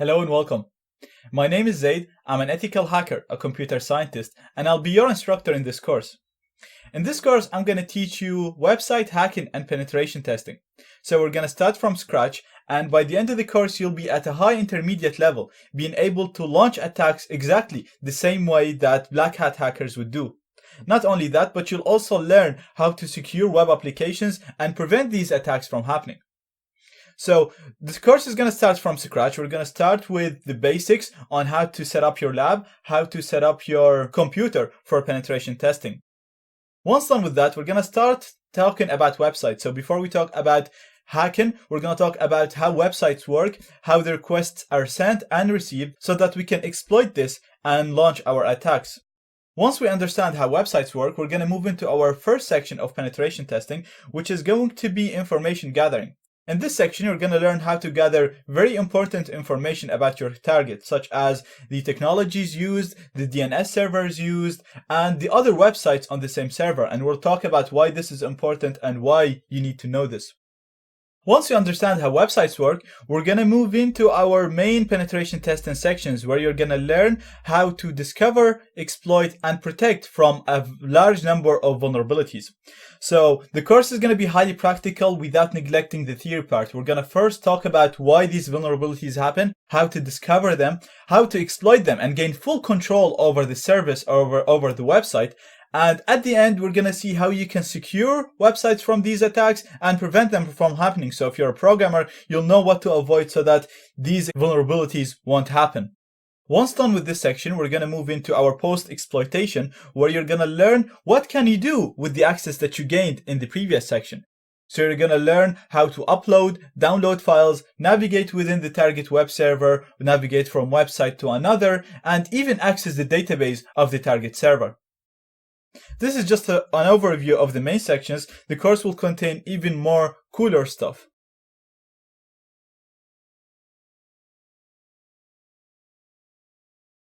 Hello and welcome. My name is Zaid. I'm an ethical hacker, a computer scientist, and I'll be your instructor in this course. In this course, I'm going to teach you website hacking and penetration testing. So we're going to start from scratch, and by the end of the course, you'll be at a high intermediate level, being able to launch attacks exactly the same way that black hat hackers would do. Not only that, but you'll also learn how to secure web applications and prevent these attacks from happening. So this course is going to start from scratch. We're going to start with the basics on how to set up your lab, how to set up your computer for penetration testing. Once done with that, we're going to start talking about websites. So before we talk about hacking, we're going to talk about how websites work, how the requests are sent and received, so that we can exploit this and launch our attacks. Once we understand how websites work, we're going to move into our first section of penetration testing, which is going to be information gathering. In this section, you're going to learn how to gather very important information about your target, such as the technologies used, the DNS servers used, and the other websites on the same server. And we'll talk about why this is important and why you need to know this. Once you understand how websites work, we're going to move into our main penetration testing sections, where you're going to learn how to discover, exploit, and protect from a large number of vulnerabilities. So the course is going to be highly practical without neglecting the theory part. We're going to first talk about why these vulnerabilities happen, how to discover them, how to exploit them, and gain full control over the service, over the website. And at the end, we're going to see how you can secure websites from these attacks and prevent them from happening. So if you're a programmer, you'll know what to avoid so that these vulnerabilities won't happen. Once done with this section, we're going to move into our post-exploitation, where you're going to learn what can you do with the access that you gained in the previous section. So you're going to learn how to upload, download files, navigate within the target web server, navigate from website to another, and even access the database of the target server. This is just an overview of the main sections. The course will contain even more cooler stuff.